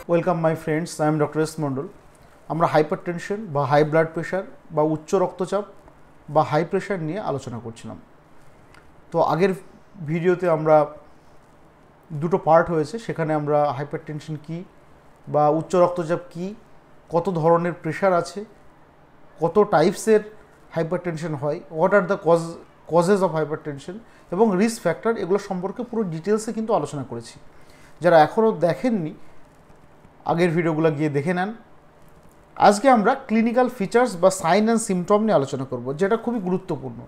Welcome my friends, I am doctor S Mondal. আমরা hypertension বা high blood pressure বা উচ্চ রক্তচাপ বা হাই প্রেশার নিয়ে আলোচনা করছিলাম। তো আগের ভিডিওতে আমরা দুটো পার্ট হয়েছে, সেখানে আমরা হাইপারটেনশন কী বা উচ্চ রক্তচাপ কী, কত ধরনের প্রেশার আছে, কত টাইপসের হাইপারটেনশন হয়, what are the causes of hypertension এবং রিস্ক ফ্যাক্টর, এগুলো সম্পর্কে পুরো ডিটেলসে কিন্তু আলোচনা করেছি। যারা এখনও দেখেননি আগের ভিডিওগুলো গিয়ে দেখে নেন। আজকে আমরা ক্লিনিক্যাল ফিচার্স বা সাইন অ্যান্ড সিমটম নিয়ে আলোচনা করব, যেটা খুবই গুরুত্বপূর্ণ,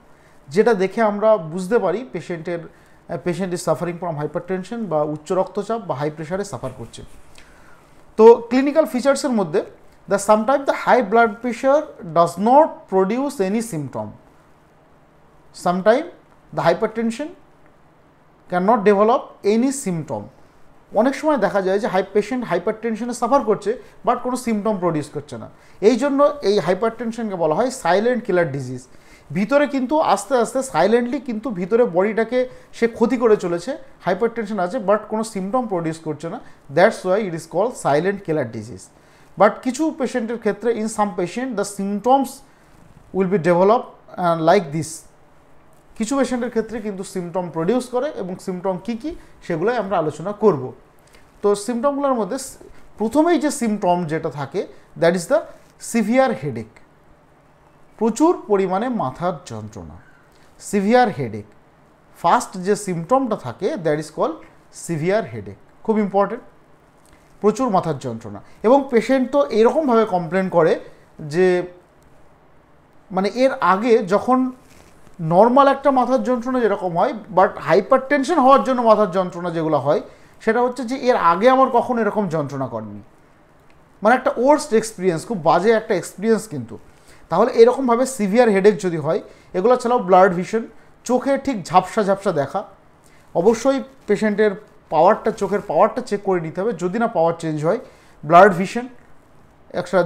যেটা দেখে আমরা বুঝতে পারি patient is suffering from hypertension বা উচ্চ রক্তচাপ বা হাই প্রেশারে সাফার করছে। তো ক্লিনিক্যাল ফিচার্সের মধ্যে sometimes the high blood pressure does not produce any symptom, sometime the hypertension can not develop any symptom. অনেক সময় দেখা যায় যে পেশেন্ট হাইপারটেনশনে সাফার করছে বাট কোনো সিমটম প্রডিউস করছে না। এই জন্য এই হাইপারটেনশনকে বলা হয় সাইলেন্ট কিলার ডিজিজ। ভিতরে কিন্তু আস্তে আস্তে সাইলেন্টলি কিন্তু ভিতরে বডিটাকে সে ক্ষতি করে চলেছে, হাইপারটেনশন আছে বাট কোনো সিমটম প্রডিউস করছে না, that's why it is called silent killer disease. But কিছু পেশেন্টের ক্ষেত্রে in some patient the symptoms will be develop like this. কিছু পেশেন্টের ক্ষেত্রে কিন্তু সিমটম প্রডিউস করে এবং সিমটম কী কী সেগুলোই আমরা আলোচনা করব। তো সিমটমগুলোর মধ্যে প্রথমেই যে সিমটম যেটা থাকে that is the severe headache, প্রচুর পরিমাণে মাথার যন্ত্রণা, সিভিয়ার হেডেক। ফার্স্ট যে সিমটমটা থাকে that is called severe headache, খুব ইম্পর্টেন্ট, প্রচুর মাথার যন্ত্রণা। এবং পেশেন্ট তো এরকমভাবে কমপ্লেন করে যে মানে এর আগে যখন নর্মাল একটা মাথার যন্ত্রণা যেরকম হয়, বাট হাইপারটেনশন হওয়ার জন্য মাথার যন্ত্রণা যেগুলো হয় সেটা হচ্ছে যে এর আগে আমার কখনো এরকম যন্ত্রণা করেনি, মানে একটা ওয়ার্স্ট এক্সপিরিয়েন্স, খুব বাজে একটা এক্সপিরিয়েন্স। কিন্তু তাহলে এরকমভাবে সিভিয়ার হেডেক যদি হয়, এগুলো ছাড়াও ব্লাড ভিশন, চোখে ঠিক ঝাপসা ঝাপসা দেখা, অবশ্যই পেশেন্টের চোখের পাওয়ারটা চেক করে নিতে হবে, যদি না পাওয়ার চেঞ্জ হয় ব্লাড ভিশন, একটা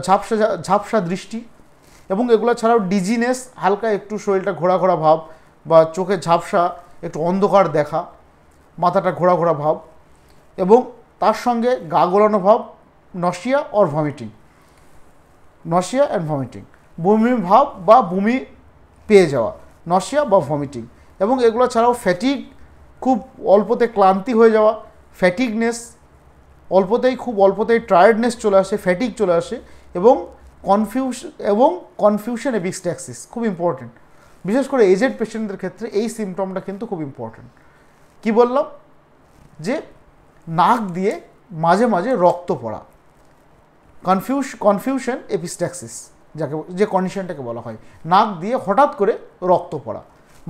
ঝাপসা দৃষ্টি, এবং এগুলো ছাড়াও ডিজিনেস, হালকা একটু শরীরটা ঘোরা ঘোরা ভাব বা চোখে ঝাপসা, একটু অন্ধকার দেখা, মাথাটা ঘোরা ঘোরা ভাব, এবং তার সঙ্গে গা গোলানো ভাব, nausea or vomiting, nausea and vomiting, বমি ভাব বা বমি পেয়ে যাওয়া, নশিয়া বা ভমিটিং। এবং এগুলো ছাড়াও ফ্যাটিগ, খুব অল্পতে ক্লান্তি হয়ে যাওয়া, ফ্যাটিগনেস, খুব অল্পতেই টায়ার্ডনেস চলে আসে, ফ্যাটিগ চলে আসে, এবং কনফিউশন এপিস্ট্যাক্সিস, খুব ইম্পর্টেন্ট। বিশেষ করে এজেড পেশেন্টদের ক্ষেত্রে এই সিমটমটা কিন্তু খুব ইম্পর্টেন্ট। কি বললাম, যে নাক দিয়ে মাঝে মাঝে রক্ত পড়া, কনফিউশন এপিস্ট্যাক্সিস যে কন্ডিশনটাকে বলা হয়, নাক দিয়ে হঠাৎ করে রক্ত পড়া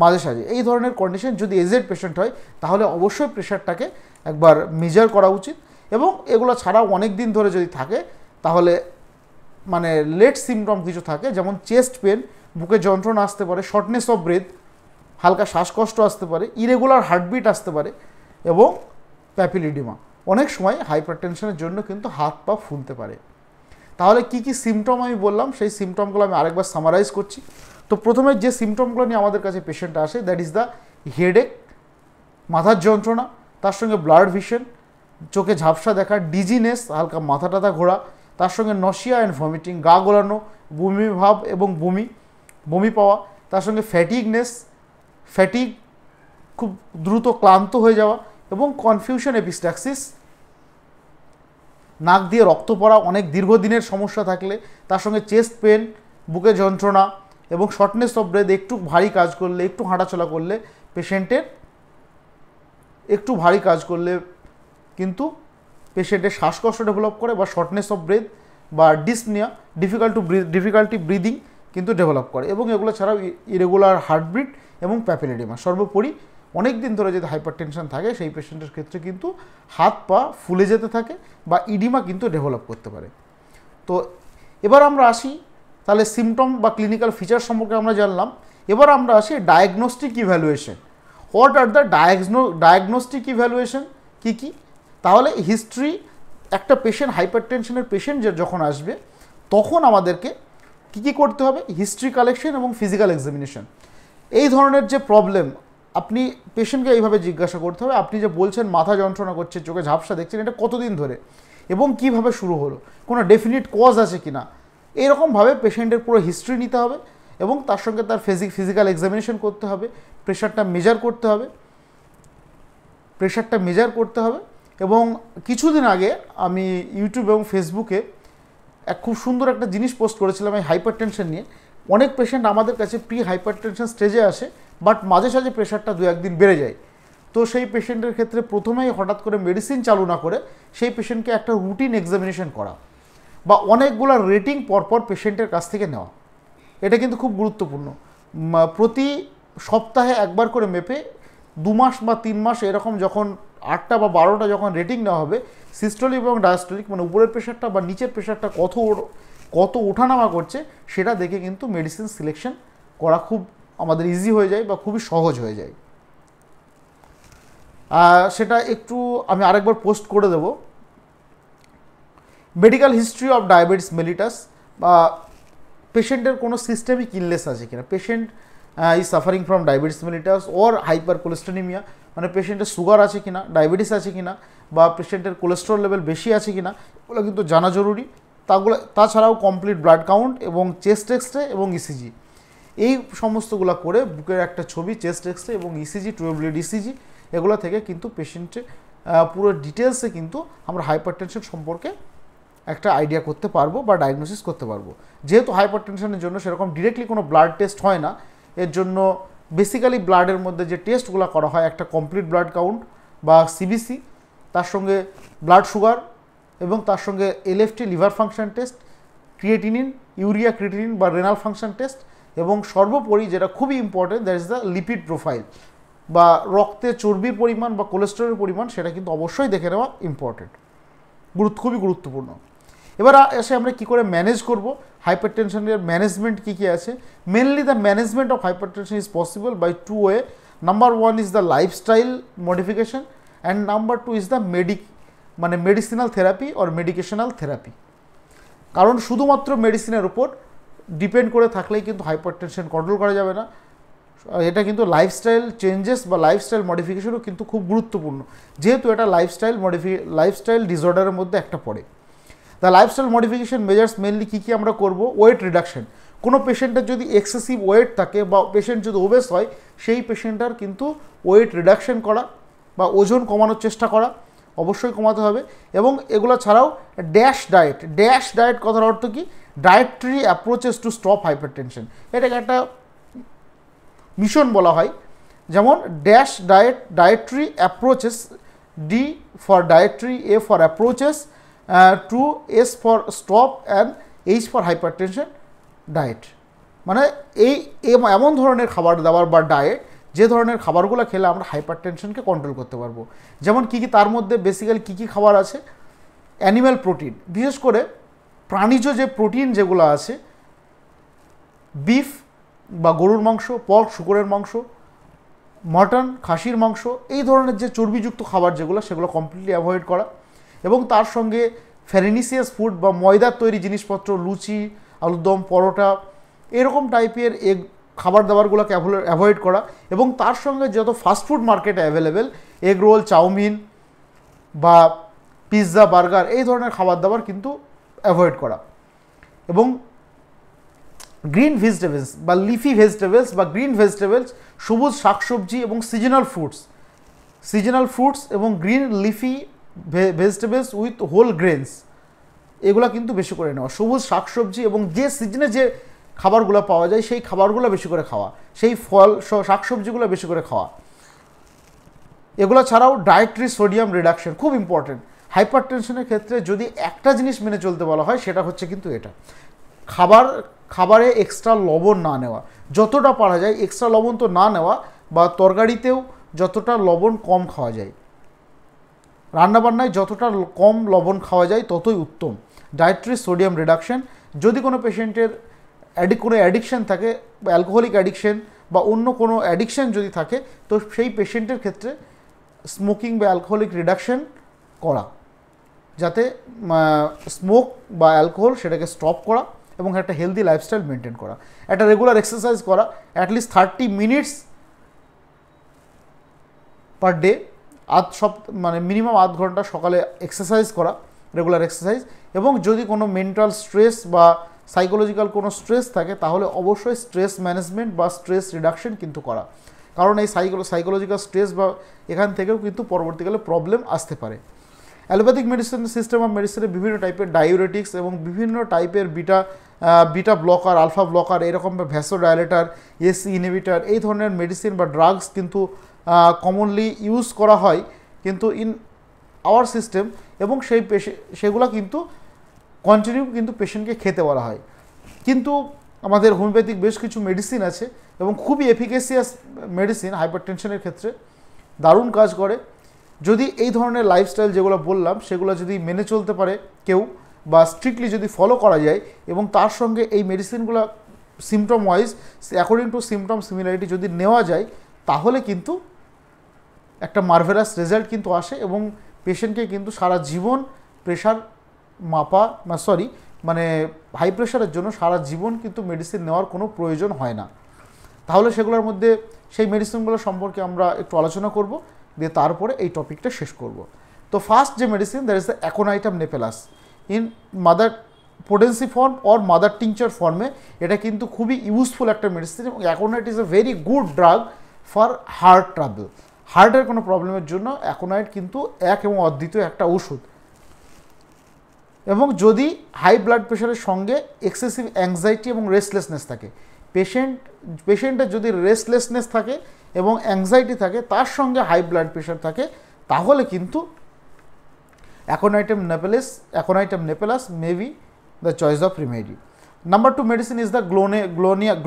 মাঝে সাঝে, এই ধরনের কন্ডিশন যদি এজেড পেশেন্ট হয় তাহলে অবশ্যই প্রেশারটাকে একবার মেজার করা উচিত। এবং এগুলো ছাড়াও অনেক দিন ধরে যদি থাকে তাহলে মানে লেট সিমটম কিছু থাকে, যেমন চেস্ট পেন, বুকে যন্ত্রণা আসতে পারে, শর্টনেস অফ ব্রেথ, হালকা শ্বাসকষ্ট আসতে পারে, ইরেগুলার হার্টবিট আসতে পারে, এবং প্যাপিলিডিমা। অনেক সময় হাইপারটেনশনের জন্য কিন্তু হাত পা ফুলতে পারে। তাহলে কি কি সিমটম আমি বললাম, সেই সিমটমগুলো আমি আরেকবার সামারাইজ করছি। তো প্রথমে যে সিমটমগুলো নিয়ে আমাদের কাছে পেশেন্ট আসে দ্যাট ইজ দ্য হেডেক, মাথার যন্ত্রণা, তার সঙ্গে ব্লাড ভিশন, চোখে ঝাপসা দেখা, ডিজিনেস, হালকা মাথা টাথা ঘোরা, তার সঙ্গে নশিয়া অ্যান্ড ভমিটিং, গা গোলানো, বমি ভাব এবং বমি পাওয়া, তার সঙ্গে ফ্যাটিগ, খুব দ্রুত ক্লান্ত হয়ে যাওয়া, এবং কনফিউশন এপিস্ট্যাক্সিস, নাক দিয়ে রক্ত পড়া অনেক দীর্ঘদিনের সমস্যা থাকলে, তার সঙ্গে চেস্ট পেন, বুকে যন্ত্রণা, এবং শর্টনেস অফ ব্রেথ, একটু ভারী কাজ করলে, একটু হাঁটাচলা করলে কিন্তু পেশেন্টের শ্বাসকষ্ট ডেভেলপ করে, বা শর্টনেস অফ ব্রেথ বা ডিসনিয়া, ডিফিকাল্টি ব্রিদিং কিন্তু ডেভেলপ করে। এবং এগুলো ছাড়াও ইরেগুলার হার্টবিট এবং প্যাপিলিডিমা। সর্বোপরি অনেক দিন ধরে যদি হাইপারটেনশন থাকে সেই পেশেন্টের ক্ষেত্রে কিন্তু হাত পা ফুলে যেতে থাকে বা ইডিমা কিন্তু ডেভেলপ করতে পারে। তো এবার আমরা আসি, তাহলে সিমটম বা ক্লিনিক্যাল ফিচার সম্পর্কে আমরা জানলাম। এবার আমরা আসি diagnostic evaluation. What are the diagnostic evaluation, কী কী? তাহলে হিস্ট্রি, একটা পেশেন্ট হাইপারটেনশনের পেশেন্ট যখন আসবে তখন আমাদেরকে কী কী করতে হবে, হিস্ট্রি কালেকশন এবং ফিজিক্যাল এক্সামিনেশন। এই ধরনের যে প্রবলেম, আপনি পেশেন্টকে এইভাবে জিজ্ঞাসা করতে হবে, আপনি যে বলছেন মাথা যন্ত্রণা করছে, চোখে ঝাপসা দেখছেন, এটা কতদিন ধরে, এবং কিভাবে শুরু হলো, কোনো ডেফিনিট কজ আছে কি না, এইরকমভাবে পেশেন্টের পুরো হিস্ট্রি নিতে হবে এবং তার সঙ্গে তার ফিজিক্যাল এক্সামিনেশন করতে হবে, প্রেশারটা মেজার করতে হবে। এবং কিছুদিন আগে আমি ইউটিউব এবং ফেসবুকে খুব সুন্দর একটা জিনিস পোস্ট করেছিলাম এই হাইপার টেনশন নিয়ে। অনেক পেশেন্ট আমাদের কাছে প্রি হাইপার টেনশন স্টেজে আসে, বাট মাঝে সাঝে প্রেশারটা 2-1 দিন বেড়ে যায়। তো সেই পেশেন্টের ক্ষেত্রে প্রথমেই হঠাৎ করে মেডিসিন চালু না করে সেই পেশেন্টকে একটা রুটিন এক্সামিনেশন করা বা অনেকগুলো রেটিং পরপর পেশেন্টের কাছ থেকে নেওয়া, এটা কিন্তু খুব গুরুত্বপূর্ণ। প্রতি সপ্তাহে একবার করে মেপে 2 মাস বা 3 মাস এরকম যখন 8টা বা 12টা যখন রেটিং নেওয়া হবে, সিস্টোলিক এবং ডায়াস্টোলিক মানে উপরের প্রেশারটা বা নিচের প্রেশারটা কত ওঠানামা করছে সেটা দেখে কিন্তু মেডিসিন সিলেকশন করা খুব আমাদের ইজি হয়ে যায় বা খুবই সহজ হয়ে যায়। সেটা একটু আমি আরেকবার পোস্ট করে দেব। Medical history of diabetes mellitus বা পেশেন্টের কোনো সিস্টেমিক ইলনেস আছে কিনা, patient is suffering from diabetes mellitus or hyper cholesterolemia, মানে পেশেন্টের সুগার আছে কিনা, ডায়াবেটিস আছে কিনা বা পেশেন্টের কোলেস্টেরল লেভেল বেশি আছে কিনা, এগুলো কিন্তু জানা জরুরি। তাছাড়াও কমপ্লিট ব্লাড কাউন্ট এবং চেস্ট এক্সরে এবং ইসিজি, এই সমস্তগুলো করে বুকের একটা ছবি, চেস্ট এক্সরে এবং ইসিজি, 12 লিড ইসিজি, এগুলো থেকে কিন্তু পেশেন্টের পুরো ডিটেলসে কিন্তু আমরা হাইপার টেনশন সম্পর্কে একটা আইডিয়া করতে পারবো বা ডায়াগনোসিস করতে পারবো। যেহেতু হাইপার টেনশনের জন্য সেরকম ডিরেক্টলি কোনো ব্লাড টেস্ট হয় না, এর জন্য বেসিক্যালি ব্লাডের মধ্যে যে টেস্টগুলো করা হয় একটা কমপ্লিট ব্লাড কাউন্ট বা সিবিসি, তার সঙ্গে ব্লাড সুগার এবং তার সঙ্গে LFT liver function test, creatinine, urea creatinine বা রেনাল ফাংশন টেস্ট, এবং সর্বোপরি যেটা খুবই important that is the lipid profile বা রক্তে চর্বির পরিমাণ বা কোলেস্টেরলের পরিমাণ, সেটা কিন্তু অবশ্যই দেখে নেওয়া ইম্পর্টেন্ট, খুবই গুরুত্বপূর্ণ। এবার এসে আমরা কী করে ম্যানেজ করব হাইপার টেনশনের ম্যানেজমেন্ট কী কী আছে। Mainly the management of hypertension is possible by 2 way. Number 1 is the lifestyle modification and number 2 is the medicinal therapy or medicational therapy. কারণ শুধুমাত্র মেডিসিনের উপর ডিপেন্ড করে থাকলেই কিন্তু হাইপার টেনশন কন্ট্রোল করা যাবে না, এটা কিন্তু লাইফস্টাইল চেঞ্জেস বা লাইফস্টাইল মডিফিকেশনও কিন্তু খুব গুরুত্বপূর্ণ, যেহেতু এটা লাইফস্টাইল ডিসঅর্ডারের মধ্যে একটা পড়ে। The lifestyle modification measures mainly কী কী আমরা করব, ওয়েট রিডাকশন। কোনো পেশেন্টের যদি এক্সেসিভ ওয়েট থাকে বা পেশেন্ট যদি ওবেস হয়, সেই পেশেন্টার কিন্তু ওয়েট রিডাকশন করা বা ওজন কমানোর চেষ্টা করা, অবশ্যই কমাতে হবে। এবং এগুলো ছাড়াও ড্যাশ ডায়েট কথার অর্থ কি, dietary approaches to stop hypertension, এটাকে একটা মিশন বলা হয়। যেমন DASH dietary approaches, D for dietary, A for approaches, to S for stop and H for hypertension diet. মানে এমন ধরনের খাবার দাবার বা ডায়েট, যে ধরনের খাবারগুলো খেলে আমরা হাইপার টেনশনকে কন্ট্রোল করতে পারবো। যেমন কী কী, তার মধ্যে বেসিক্যালি কী কী খাবার আছে, অ্যানিম্যাল প্রোটিন, বিশেষ করে প্রাণীজ যে প্রোটিন যেগুলো আছে, বিফ বা গরুর মাংস, পর্ক শুকরের মাংস, মটন খাসির মাংস, এই ধরনের যে চর্বিযুক্ত খাবার যেগুলো, সেগুলো কমপ্লিটলি অ্যাভয়েড করা। এবং তার সঙ্গে ফ্যারিনিসিয়াস ফুড বা ময়দার তৈরি জিনিসপত্র, লুচি, আলুরদম, পরোটা, এরকম টাইপের খাবার দাবারগুলোকে অ্যাভয়েড করা। এবং তার সঙ্গে যত ফাস্টফুড মার্কেটে অ্যাভেলেবেল, এগ রোল, চাউমিন বা পিৎজা, বার্গার, এই ধরনের খাবার দাবার কিন্তু অ্যাভয়েড করা। এবং গ্রিন ভেজিটেবলস বা লিফি ভেজিটেবলস বা গ্রিন ভেজিটেবলস, সবুজ শাকসবজি এবং সিজনাল ফ্রুটস এবং green leafy vegetables with whole grains, এগুলো কিন্তু বেশি করে নেওয়া। সবুজ শাকসবজি এবং যে সিজনে যে খাবারগুলো পাওয়া যায় সেই খাবারগুলো বেশি করে খাওয়া, সেই ফল শাকসবজিগুলো বেশি করে খাওয়া। এগুলো ছাড়াও ডায়েটরি সোডিয়াম রিডাকশন খুব ইম্পর্টেন্ট। হাইপার টেনশনের ক্ষেত্রে যদি একটা জিনিস মেনে চলতে বলা হয়, সেটা হচ্ছে কিন্তু এটা, খাবারে এক্সট্রা লবণ না নেওয়া, যতটা পারা যায় এক্সট্রা লবণ তো না নেওয়া, বা তরকারিতেও যতটা লবণ কম খাওয়া যায়, রান্নাবান্নায় যতটা কম লবণ খাওয়া যায় ততই উত্তম। ডায়েটরি সোডিয়াম রিডাকশন, যদি কোনো পেশেন্টের কোনো অ্যাডিকশান থাকে বা অ্যালকোহলিক অ্যাডিকশান বা অন্য কোনো অ্যাডিকশান যদি থাকে, তো সেই পেশেন্টের ক্ষেত্রে স্মোকিং বা অ্যালকোহলিক রিডাকশান করা, যাতে স্মোক বা অ্যালকোহল সেটাকে স্টপ করা এবং একটা হেলদি লাইফস্টাইল মেনটেন করা। একটা রেগুলার এক্সারসাইজ করা, at least 30 minutes per day, minimum আধ ঘন্টা সকালে এক্সারসাইজ করা, রেগুলার এক্সারসাইজ, এবং যদি কোনো মেন্টাল স্ট্রেস বা সাইকোলজিক্যাল কোনো স্ট্রেস থাকে তাহলে অবশ্যই স্ট্রেস ম্যানেজমেন্ট বা স্ট্রেস রিডাকশন কিন্তু করা, কারণ এই সাইকোলজিক্যাল স্ট্রেস বা এখান থেকেও কিন্তু পরবর্তীকালে প্রবলেম আসতে পারে। অ্যালোপ্যাথিক মেডিসিন সিস্টেম অফ মেডিসিনে বিভিন্ন টাইপের ডায়ুরেটিক্স এবং বিভিন্ন টাইপের বিটা ব্লকার, আলফা ব্লকার, এরকম ভ্যাসোডাইলেটার, এসি ইনহিবিটার, এই ধরনের মেডিসিন বা ড্রাগস কিন্তু কমনলি ইউজ করা হয় কিন্তু ইন আওয়ার সিস্টেম, এবং সেগুলো কিন্তু কন্টিনিউ কিন্তু পেশেন্টকে খেতে বলা হয়। কিন্তু আমাদের হোমিওপ্যাথিক বেশ কিছু মেডিসিন আছে এবং খুবই এফিকেসিয়াস মেডিসিন হাইপারটেনশনের ক্ষেত্রে দারুণ কাজ করে, যদি এই ধরনের লাইফস্টাইল যেগুলো বললাম সেগুলো যদি মেনে চলতে পারে কেউ, বা স্ট্রিক্টলি যদি ফলো করা যায় এবং তার সঙ্গে এই মেডিসিনগুলো symptom wise according to symptom similarity যদি নেওয়া যায়, তাহলে কিন্তু একটা মার্ভেলাস রেজাল্ট কিন্তু আসে এবং পেশেন্টকে কিন্তু সারা জীবন প্রেশার হাই প্রেশারের জন্য সারা জীবন কিন্তু মেডিসিন নেওয়ার কোনো প্রয়োজন হয় না। তাহলে সেগুলোর মধ্যে সেই মেডিসিনগুলো সম্পর্কে আমরা একটু আলোচনা করব, দিয়ে তারপরে এই টপিকটা শেষ করব। তো ফার্স্ট যে medicine, that is the aconitum napellus in mother potency form or mother tincture ফর্মে। এটা কিন্তু খুবই ইউজফুল একটা মেডিসিন এবং aconite is a very good drug for heart trouble. হার্টের কোনো প্রবলেমের জন্য অ্যাকোনাইট কিন্তু এক এবং অদ্বিতীয় একটা ওষুধ। এবং যদি হাই ব্লাড প্রেশারের সঙ্গে এক্সেসিভ অ্যাংজাইটি এবং রেস্টলেসনেস থাকে, পেশেন্টের যদি রেস্টলেসনেস থাকে এবং অ্যাংজাইটি থাকে, তার সঙ্গে হাই ব্লাড প্রেশার থাকে, তাহলে কিন্তু aconitum napellus may be the choice of remedy. Number 2 medicine is the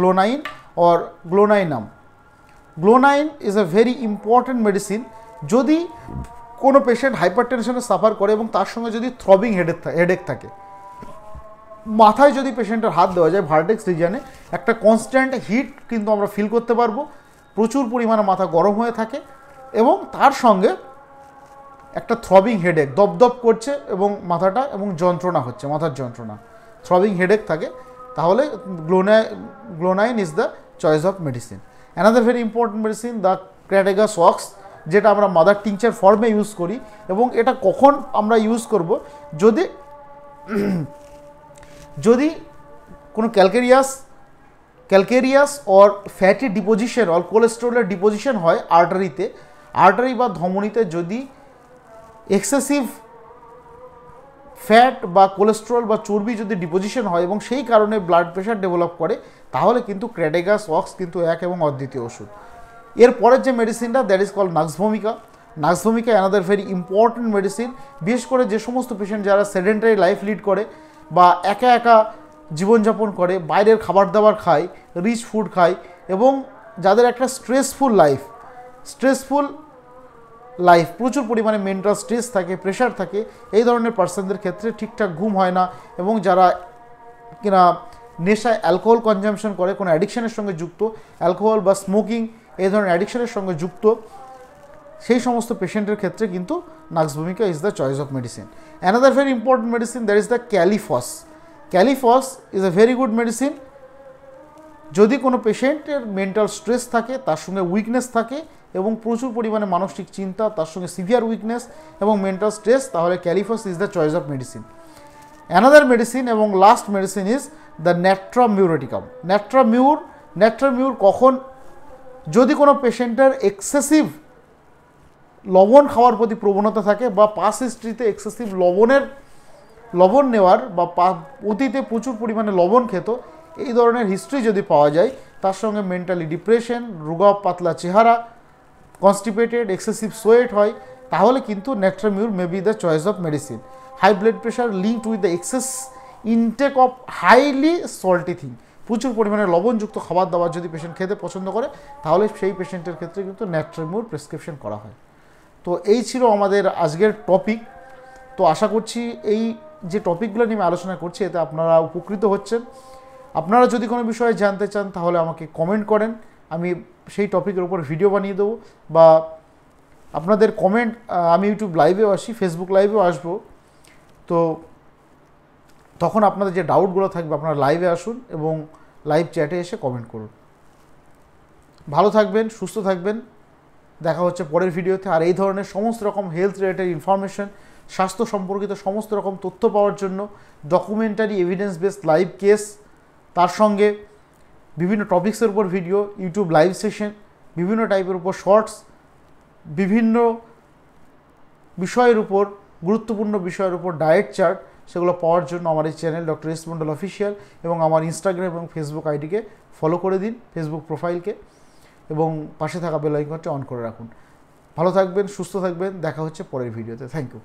glonoine or glonoinum. Glonoine is a very important medicine যদি কোনো পেশেন্ট হাইপারটেনশনে সাফার করে এবং তার সঙ্গে যদি থ্রবিং হেডেক থাকে, মাথায় যদি পেশেন্টের হাত দেওয়া যায় ভার্টেক্স রিজিয়নে, একটা কনস্ট্যান্ট হিট কিন্তু আমরা ফিল করতে পারবো, প্রচুর পরিমাণে মাথা গরম হয়ে থাকে এবং তার সঙ্গে একটা থ্রবিং হেডেক, দপদপ করছে এবং মাথাটা এবং যন্ত্রণা হচ্ছে, মাথার যন্ত্রণা, থ্রবিং হেডেক থাকে, তাহলে glonoine is the choice of medicine. Another very important medicine the crataegus ox, যেটা আমরা মাদার টিংচার ফর্মে ইউজ করি। এবং এটা কখন আমরা ইউজ করব, যদি কোনো calcareous or fatty deposition or কোলেস্টেরলের ডিপোজিশন হয় আর্টারি বা ধমনীতে, যদি এক্সেসিভ ফ্যাট বা কোলেস্টেরল বা চর্বি যদি ডিপোজিশন হয় এবং সেই কারণে ব্লাড প্রেশার ডেভেলপ করে, তাহলে কিন্তু ক্র্যাটেগাস ওয়াক্স কিন্তু এক এবং অদ্বিতীয় ওষুধ। এরপরের যে মেডিসিনটা, that is called nux vomica. Nux vomica another very important medicine, বিশেষ করে যে সমস্ত পেশেন্ট যারা সেডেন্টারি লাইফ লিড করে বা একা একা জীবনযাপন করে, বাইরের খাবার দাবার খায়, রিচ ফুড খায়, এবং যাদের একটা স্ট্রেসফুল লাইফ প্রচুর পরিমাণে মেন্টাল স্ট্রেস থাকে, প্রেশার থাকে, এই ধরনের পার্সনদের ক্ষেত্রে ঠিকঠাক ঘুম হয় না এবং যারা কিনা নেশায় অ্যালকোহল কনজামশন করে, কোনো অ্যাডিকশনের সঙ্গে যুক্ত, অ্যালকোহল বা স্মোকিং এই ধরনের অ্যাডিকশনের সঙ্গে যুক্ত, সেই সমস্ত পেশেন্টের ক্ষেত্রে কিন্তু নাক্সভমিকা is the choice of medicine. Another very important medicine, that is the ক্যালিফস। ক্যালিফস is a very good medicine যদি কোনো পেশেন্টের মেন্টাল স্ট্রেস থাকে, তার সঙ্গে উইকনেস থাকে এবং প্রচুর পরিমাণে মানসিক চিন্তা, তার সঙ্গে সিভিয়ার উইকনেস এবং মেন্টাল স্ট্রেস, তাহলে kali phos is the choice of medicine. Another medicine এবং last medicine is the natrum muriaticum. Natrum mur কখন, যদি কোনো পেশেন্টের এক্সেসিভ লবণ খাওয়ার প্রতি প্রবণতা থাকে বা পাস হিস্ট্রিতে এক্সেসিভ লবণ নেওয়ার বা অতীতে প্রচুর পরিমাণে লবণ খেত, এই ধরনের হিস্ট্রি যদি পাওয়া যায়, তার সঙ্গে মেন্টালি ডিপ্রেশন, রোগা পাতলা চেহারা, কনস্টিপেটেড, এক্সেসিভ সোয়েট হয়, তাহলে কিন্তু natrum mur may be the choice of medicine. High blood pressure linked with the excess intake of highly salty thing, প্রচুর পরিমাণে লবণযুক্ত খাবার দাবার যদি পেশেন্ট খেতে পছন্দ করে, তাহলে সেই পেশেন্টের ক্ষেত্রে কিন্তু ন্যাট্রামিউর প্রেসক্রিপশন করা হয়। তো এই ছিল আমাদের আজকের টপিক। তো আশা করছি এই যে টপিকগুলো নিয়ে আলোচনা করছি এতে আপনারা উপকৃত হচ্ছেন। আপনারা যদি কোনো বিষয়ে জানতে চান তাহলে আমাকে কমেন্ট করেন, আমি সেই টপিকের উপর ভিডিও বানিয়ে দেবো, বা আপনাদের কমেন্ট, আমি ইউটিউব লাইভেও আসি, ফেসবুক লাইভেও আসবো, তো তখন আপনাদের যে ডাউটগুলো থাকবে আপনারা লাইভে আসুন এবং লাইভ চ্যাটে এসে কমেন্ট করুন। ভালো থাকবেন, সুস্থ থাকবেন, দেখা হচ্ছে পরের ভিডিওতে। আর এই ধরনের সমস্ত রকম হেলথ রিলেটেড ইনফরমেশন স্বাস্থ্য সম্পর্কিত সমস্ত রকম তথ্য পাওয়ার জন্য, documentary evidence based live case, তার সঙ্গে বিভিন্ন টপিক্সের উপর ভিডিও, ইউটিউব লাইভ সেশন, বিভিন্ন টাইপের উপর শর্টস, বিভিন্ন বিষয়ের উপর, গুরুত্বপূর্ণ বিষয়ের উপর ডায়েট চার্ট, সেগুলো পাওয়ার জন্য আমার এই channel doctor S Mondal official এবং আমার ইনস্টাগ্রাম এবং ফেসবুক আইডিকে ফলো করে দিন, ফেসবুক প্রোফাইলকে, এবং পাশে থাকা বেল আইকনটি অন করে রাখুন। ভালো থাকবেন, সুস্থ থাকবেন, দেখা হচ্ছে পরের ভিডিওতে। Thank you.